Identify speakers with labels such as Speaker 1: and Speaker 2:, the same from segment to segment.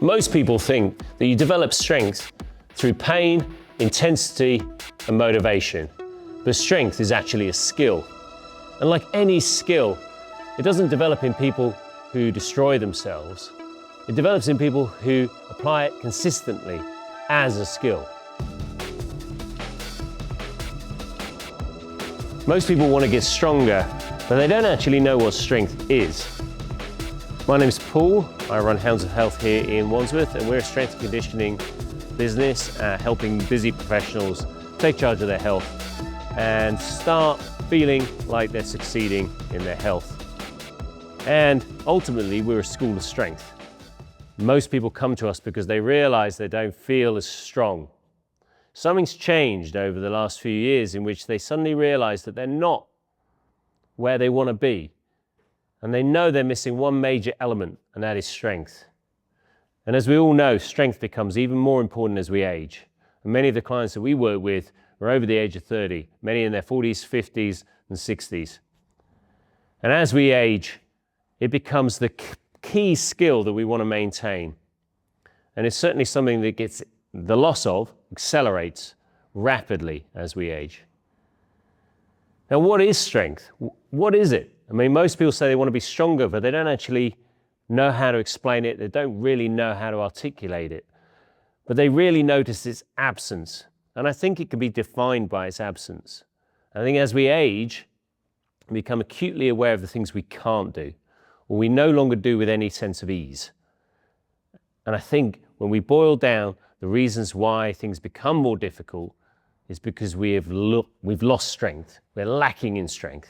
Speaker 1: Most people think that you develop strength through pain, intensity, and motivation. But strength is actually a skill. And like any skill, it doesn't develop in people who destroy themselves. It develops in people who apply it consistently as a skill. Most people want to get stronger, but they don't actually know what strength is. My name is Paul. I run Hounds of Health here in Wandsworth, and we're a strength and conditioning business helping busy professionals take charge of their health and start feeling like they're succeeding in their health. And ultimately, we're a school of strength. Most people come to us because they realize they don't feel as strong. Something's changed over the last few years in which they suddenly realize that they're not where they want to be. And they know they're missing one major element, and that is strength. And as we all know, strength becomes even more important as we age. And many of the clients that we work with are over the age of 30, many in their 40s, 50s, and 60s. And as we age, it becomes the key skill that we want to maintain. And it's certainly something that gets the loss of, accelerates rapidly as we age. Now, what is strength? What is it? I mean, most people say they want to be stronger, but they don't actually know how to explain it. They don't really know how to articulate it. But they really notice its absence. And I think it can be defined by its absence. I think as we age, we become acutely aware of the things we can't do, or we no longer do with any sense of ease. And I think when we boil down the reasons why things become more difficult is because we've lost strength. We're lacking in strength.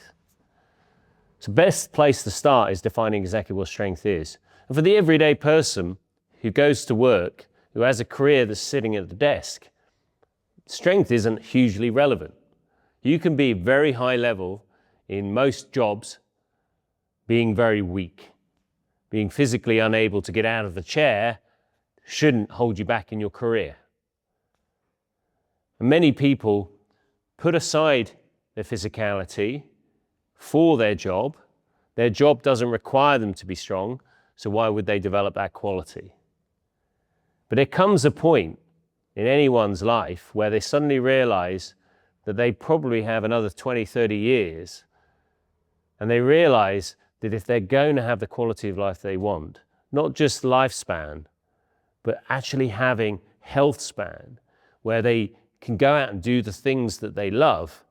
Speaker 1: So the best place to start is defining exactly what strength is. And for the everyday person who goes to work, who has a career that's sitting at the desk, strength isn't hugely relevant. You can be very high level in most jobs, being very weak. Being physically unable to get out of the chair shouldn't hold you back in your career. And many people put aside their physicality for their job. Their job doesn't require them to be strong, so why would they develop that quality? But there comes a point in anyone's life where they suddenly realize that they probably have another 20, 30 years, and they realize that if they're going to have the quality of life they want, not just lifespan, but actually having health span, where they can go out and do the things that they love,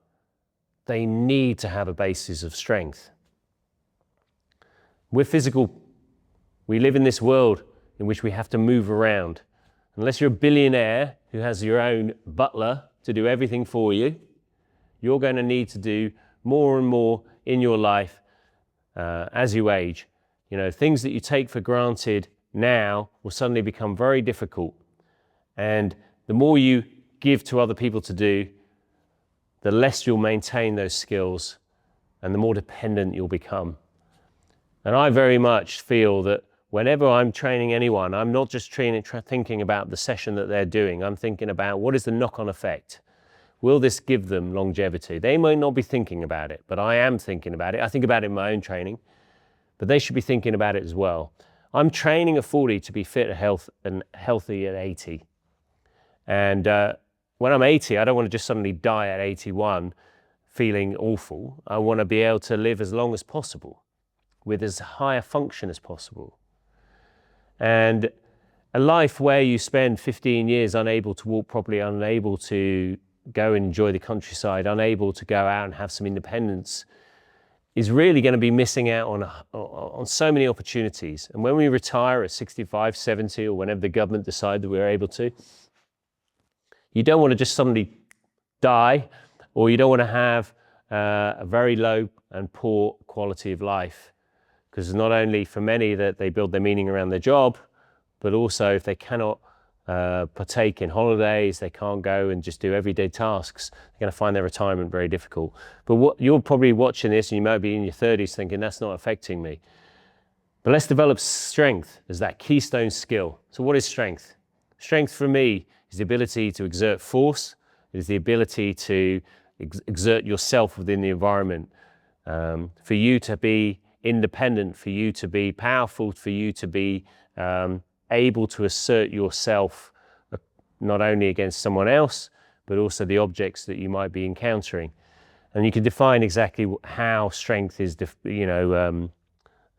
Speaker 1: they need to have a basis of strength. We're physical. We live in this world in which we have to move around. Unless you're a billionaire who has your own butler to do everything for you, you're going to need to do more and more in your life as you age. You know, things that you take for granted now will suddenly become very difficult. And the more you give to other people to do, the less you'll maintain those skills and the more dependent you'll become. And I very much feel that whenever I'm training anyone, I'm not just thinking about the session that they're doing. I'm thinking about what is the knock-on effect? Will this give them longevity? They might not be thinking about it, but I am thinking about it. I think about it in my own training, but they should be thinking about it as well. I'm training at 40 to be fit and healthy at 80. And when I'm 80, I don't want to just suddenly die at 81 feeling awful. I want to be able to live as long as possible with as high a function as possible. And a life where you spend 15 years unable to walk properly, unable to go and enjoy the countryside, unable to go out and have some independence, is really going to be missing out on so many opportunities. And when we retire at 65, 70, or whenever the government decide that we're able to, you don't want to just suddenly die, or you don't want to have a very low and poor quality of life. Because not only for many that they build their meaning around their job, but also if they cannot partake in holidays, they can't go and just do everyday tasks, they're going to find their retirement very difficult. But you're probably watching this and you might be in your 30s thinking, that's not affecting me. But let's develop strength as that keystone skill. So what is strength? Strength for me is the ability to exert force. It is the ability to exert yourself within the environment. For you to be independent, for you to be powerful, for you to be able to assert yourself not only against someone else, but also the objects that you might be encountering. And you can define exactly how strength is,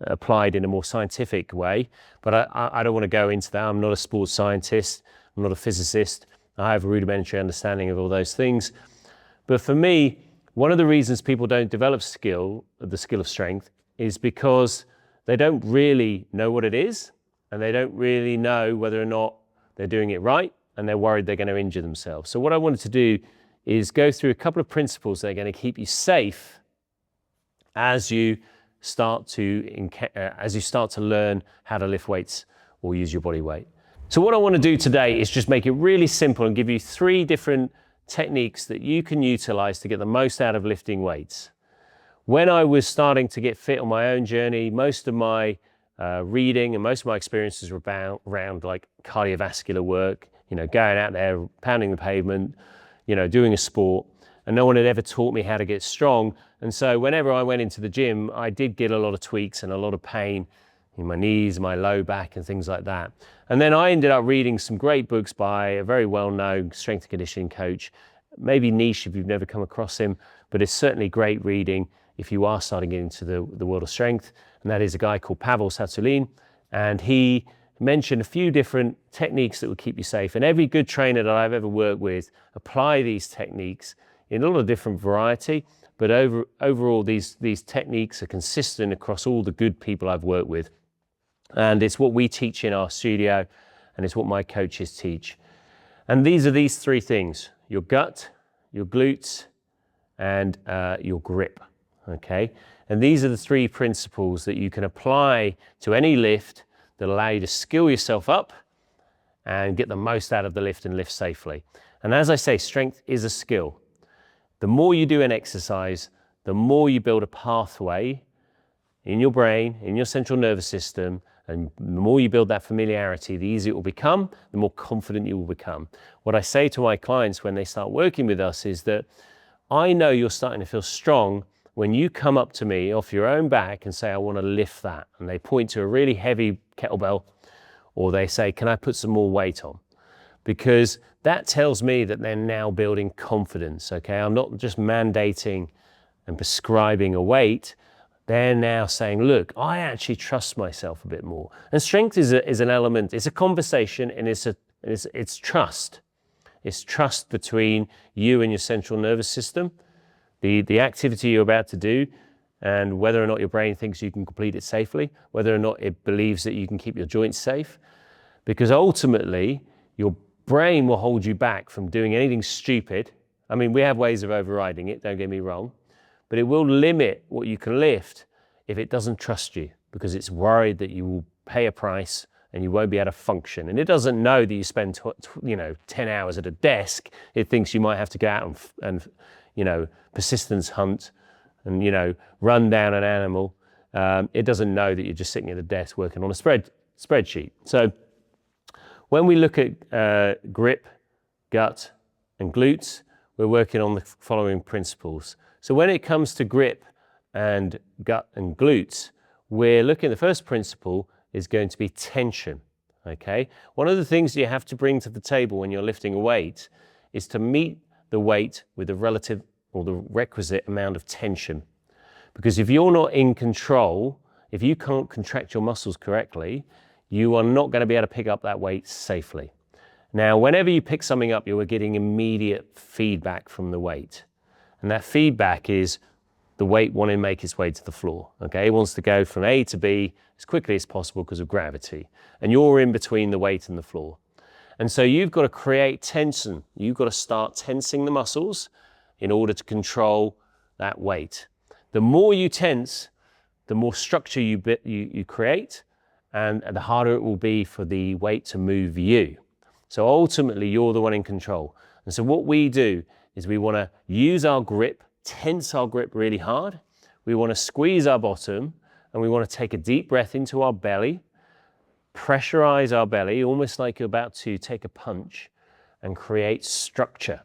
Speaker 1: applied in a more scientific way. But I don't want to go into that. I'm not a sports scientist. I'm not a physicist. I have a rudimentary understanding of all those things. But for me, one of the reasons people don't develop the skill of strength, is because they don't really know what it is, and they don't really know whether or not they're doing it right, and they're worried they're going to injure themselves. So what I wanted to do is go through a couple of principles that are going to keep you safe as you start to learn how to lift weights or use your body weight. So what I want to do today is just make it really simple and give you 3 different techniques that you can utilize to get the most out of lifting weights. When I was starting to get fit on my own journey, most of my reading and most of my experiences were around like cardiovascular work, going out there, pounding the pavement, doing a sport, and no one had ever taught me how to get strong. And so whenever I went into the gym, I did get a lot of tweaks and a lot of pain in my knees, my low back and things like that. And then I ended up reading some great books by a very well-known strength and conditioning coach, maybe niche if you've never come across him, but it's certainly great reading if you are starting to get into the world of strength. And that is a guy called Pavel Tsatsouline. And he mentioned a few different techniques that will keep you safe. And every good trainer that I've ever worked with apply these techniques in a lot of different variety, but overall these techniques are consistent across all the good people I've worked with. And it's what we teach in our studio, and it's what my coaches teach. And these are these 3 things: your gut, your glutes, and your grip, okay? And these are the 3 principles that you can apply to any lift that allow you to skill yourself up and get the most out of the lift and lift safely. And as I say, strength is a skill. The more you do an exercise, the more you build a pathway in your brain, in your central nervous system, and the more you build that familiarity, the easier it will become, the more confident you will become. What I say to my clients when they start working with us is that I know you're starting to feel strong when you come up to me off your own back and say, I want to lift that. And they point to a really heavy kettlebell, or they say, can I put some more weight on? Because that tells me that they're now building confidence, okay? I'm not just mandating and prescribing a weight. They're now saying, look, I actually trust myself a bit more. And strength is an element, it's a conversation, and it's trust. It's trust between you and your central nervous system, the activity you're about to do, and whether or not your brain thinks you can complete it safely, whether or not it believes that you can keep your joints safe. Because ultimately, your brain will hold you back from doing anything stupid. I mean, we have ways of overriding it, don't get me wrong, but it will limit what you can lift if it doesn't trust you, because it's worried that you will pay a price and you won't be able to function. And it doesn't know that you spend 10 hours at a desk. It thinks you might have to go out and persistence hunt and run down an animal. It doesn't know that you're just sitting at a desk working on a spreadsheet. So when we look at grip, gut, and glutes, we're working on the following principles. So when it comes to grip and gut and glutes, we're looking, the first principle is going to be tension, okay? One of the things you have to bring to the table when you're lifting a weight is to meet the weight with the relative or the requisite amount of tension. Because if you're not in control, if you can't contract your muscles correctly, you are not going to be able to pick up that weight safely. Now, whenever you pick something up, you are getting immediate feedback from the weight. And that feedback is the weight wanting to make its way to the floor, okay? It wants to go from A to B as quickly as possible because of gravity. And you're in between the weight and the floor. And so you've got to create tension. You've got to start tensing the muscles in order to control that weight. The more you tense, the more structure you create, and the harder it will be for the weight to move you. So ultimately, you're the one in control. And so what we do is we want to use our grip, tense our grip really hard. We want to squeeze our bottom, and we want to take a deep breath into our belly, pressurize our belly, almost like you're about to take a punch, and create structure.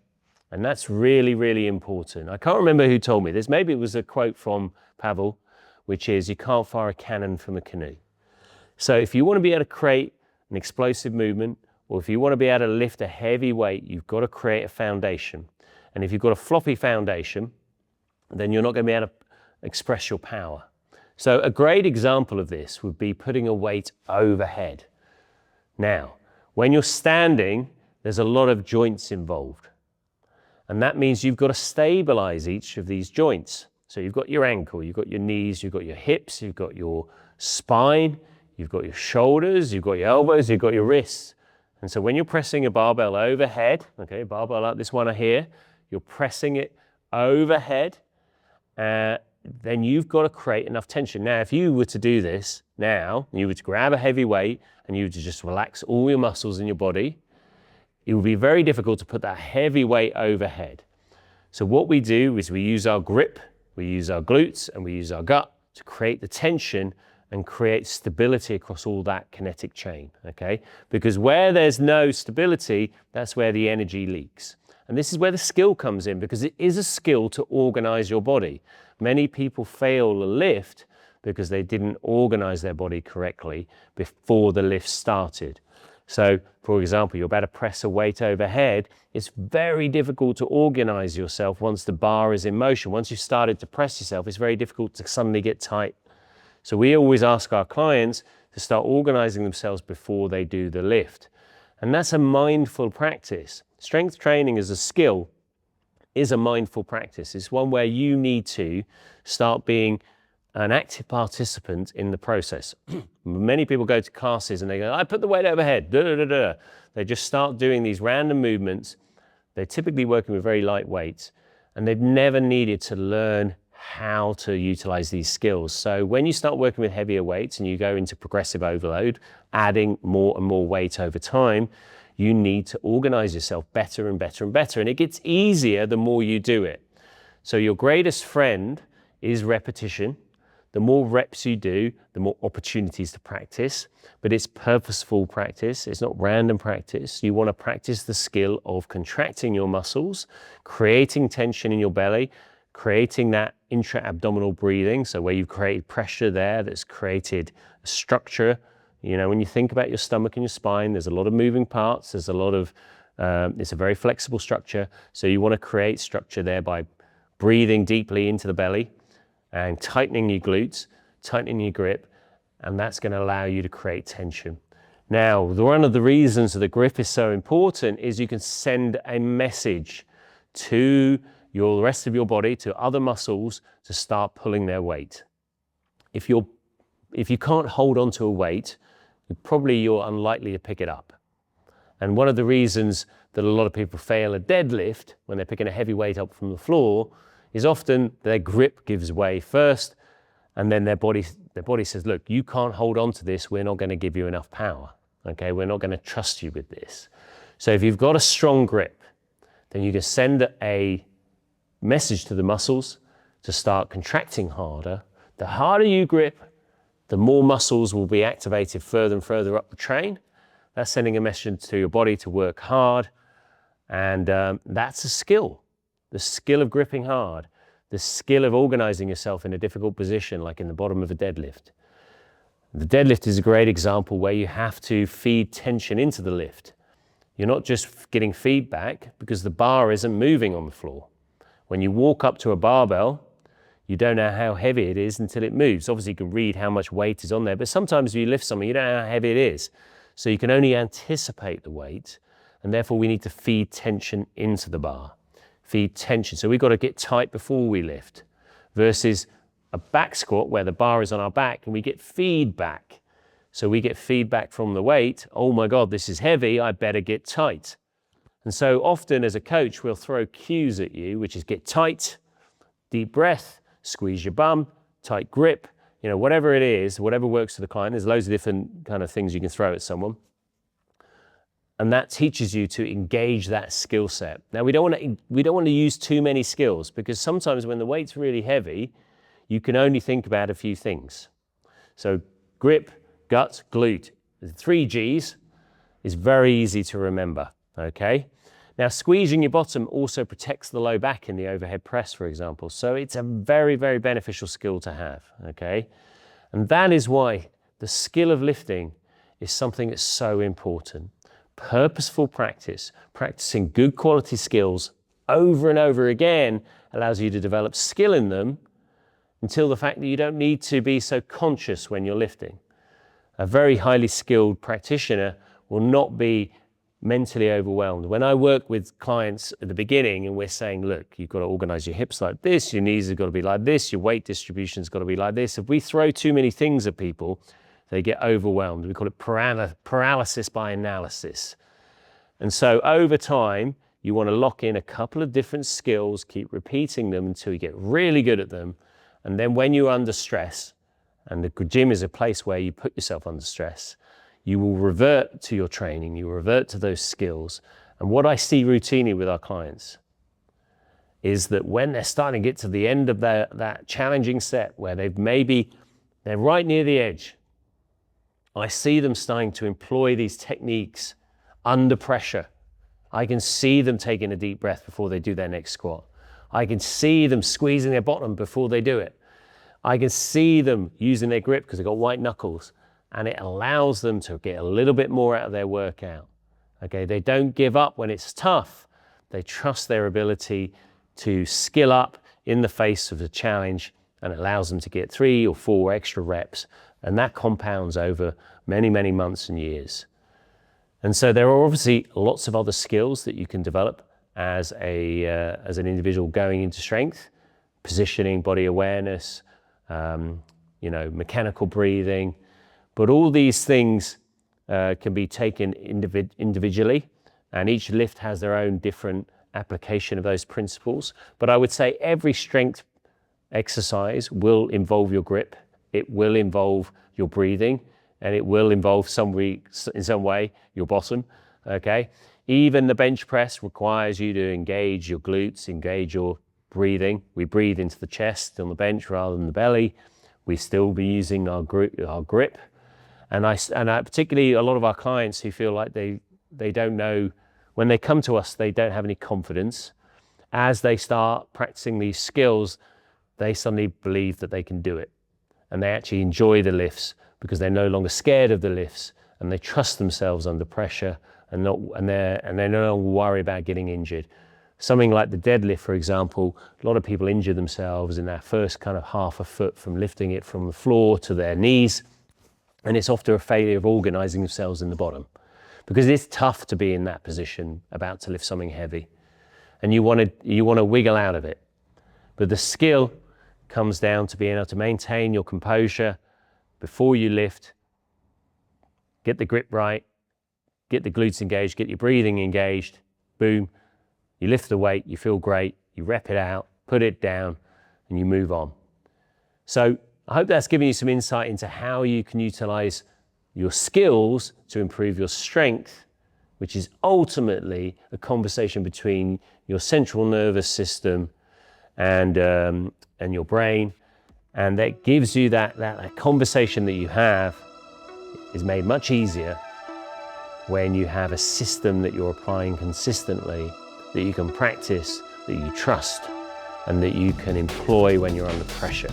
Speaker 1: And that's really, really important. I can't remember who told me this. Maybe it was a quote from Pavel, which is, you can't fire a cannon from a canoe. So if you want to be able to create an explosive movement, or if you want to be able to lift a heavy weight, you've got to create a foundation. And if you've got a floppy foundation, then you're not going to be able to express your power. So a great example of this would be putting a weight overhead. Now, when you're standing, there's a lot of joints involved. And that means you've got to stabilize each of these joints. So you've got your ankle, you've got your knees, you've got your hips, you've got your spine, you've got your shoulders, you've got your elbows, you've got your wrists. And so when you're pressing a barbell overhead, okay, barbell like this one here, you're pressing it overhead, then you've got to create enough tension. Now, if you were to do this now, you were to grab a heavy weight and you were to just relax all your muscles in your body, it would be very difficult to put that heavy weight overhead. So what we do is we use our grip, we use our glutes, and we use our gut to create the tension and create stability across all that kinetic chain, okay? Because where there's no stability, that's where the energy leaks. And this is where the skill comes in, because it is a skill to organize your body. Many people fail a lift because they didn't organize their body correctly before the lift started. So, for example, you're about to press a weight overhead. It's very difficult to organize yourself once the bar is in motion. Once you've started to press yourself, it's very difficult to suddenly get tight. So we always ask our clients to start organizing themselves before they do the lift. And that's a mindful practice. Strength training as a skill is a mindful practice. It's one where you need to start being an active participant in the process. Many people go to classes and they go, I put the weight overhead, da, da, da, da. They just start doing these random movements. They're typically working with very light weights, and they've never needed to learn how to utilize these skills. So when you start working with heavier weights and you go into progressive overload, adding more and more weight over time, you need to organize yourself better and better and better. And it gets easier the more you do it. So your greatest friend is repetition. The more reps you do, the more opportunities to practice, but it's purposeful practice. It's not random practice. You want to practice the skill of contracting your muscles, creating tension in your belly, creating that intra-abdominal breathing. So where you've created pressure there, that's created a structure. You know, when you think about your stomach and your spine, there's a lot of moving parts. There's a lot of, it's a very flexible structure. So you want to create structure there by breathing deeply into the belly and tightening your glutes, tightening your grip, and that's going to allow you to create tension. Now, one of the reasons that the grip is so important is you can send a message to the rest of your body, to other muscles, to start pulling their weight. If you can't hold on to a weight, you're unlikely to pick it up. And one of the reasons that a lot of people fail a deadlift when they're picking a heavy weight up from the floor is often their grip gives way first, and then their body says, look, you can't hold on to this, we're not going to give you enough power, okay? We're not going to trust you with this. So if you've got a strong grip, then you can send a message to the muscles to start contracting harder. The harder you grip, the more muscles will be activated further and further up the train. That's sending a message to your body to work hard, and that's a skill. The skill of gripping hard, the skill of organizing yourself in a difficult position, like in the bottom of a deadlift. The deadlift is a great example where you have to feed tension into the lift. You're not just getting feedback because the bar isn't moving on the floor. When you walk up to a barbell, you don't know how heavy it is until it moves. Obviously, you can read how much weight is on there, but sometimes if you lift something, you don't know how heavy it is. So you can only anticipate the weight, and therefore we need to feed tension into the bar. Feed tension. So we've got to get tight before we lift, versus a back squat where the bar is on our back and we get feedback. So we get feedback from the weight. Oh my God, this is heavy, I better get tight. And so often as a coach, we'll throw cues at you, which is get tight, deep breath, squeeze your bum, tight grip, you know, whatever it is, whatever works for the client. There's loads of different kind of things you can throw at someone. And that teaches you to engage that skill set. Now, we don't want to use too many skills, because sometimes when the weight's really heavy, you can only think about a few things. So grip, gut, glute, the 3 Gs is very easy to remember, okay? Now, squeezing your bottom also protects the low back in the overhead press, for example. So it's a very, very beneficial skill to have, okay? And that is why the skill of lifting is something that's so important. Purposeful practice, practicing good quality skills over and over again allows you to develop skill in them until the fact that you don't need to be so conscious when you're lifting. A very highly skilled practitioner will not be mentally overwhelmed. When I work with clients at the beginning and we're saying, look, you've got to organize your hips like this, your knees have got to be like this, your weight distribution's got to be like this. If we throw too many things at people, they get overwhelmed. We call it paralysis by analysis. And so over time, you want to lock in a couple of different skills, keep repeating them until you get really good at them. And then when you're under stress, and the gym is a place where you put yourself under stress, you will revert to your training, you revert to those skills. And what I see routinely with our clients is that when they're starting to get to the end of that challenging set where they're right near the edge, I see them starting to employ these techniques under pressure. I can see them taking a deep breath before they do their next squat. I can see them squeezing their bottom before they do it. I can see them using their grip because they've got white knuckles, and it allows them to get a little bit more out of their workout. Okay, they don't give up when it's tough. They trust their ability to skill up in the face of the challenge, and it allows them to get 3 or 4 extra reps, and that compounds over many, many months and years. And so there are obviously lots of other skills that you can develop as an individual going into strength: positioning, body awareness, mechanical breathing. But all these things can be taken individually, and each lift has their own different application of those principles. But I would say every strength exercise will involve your grip, it will involve your breathing, and it will involve in some way your bottom, okay? Even the bench press requires you to engage your glutes, engage your breathing. We breathe into the chest on the bench rather than the belly. We still be using our grip. And I particularly a lot of our clients who feel like they don't know, when they come to us, they don't have any confidence. As they start practicing these skills, they suddenly believe that they can do it. And they actually enjoy the lifts because they're no longer scared of the lifts, and they trust themselves under pressure, and they no longer worry about getting injured. Something like the deadlift, for example, a lot of people injure themselves in that first kind of half a foot from lifting it from the floor to their knees. And it's often a failure of organizing themselves in the bottom, because it's tough to be in that position about to lift something heavy, and you want to wiggle out of it. But the skill comes down to being able to maintain your composure before you lift, get the grip right, get the glutes engaged, get your breathing engaged, boom, you lift the weight, you feel great, you rep it out, put it down, and you move on. So I hope that's given you some insight into how you can utilize your skills to improve your strength, which is ultimately a conversation between your central nervous system and your brain. And that gives you that conversation that you have is made much easier when you have a system that you're applying consistently, that you can practice, that you trust, and that you can employ when you're under pressure.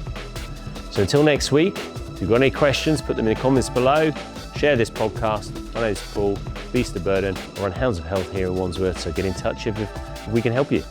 Speaker 1: So until next week, if you've got any questions, put them in the comments below. Share this podcast. My name is Paul, Beast of Burden. We're on Hounds of Health here in Wandsworth, so get in touch if we can help you.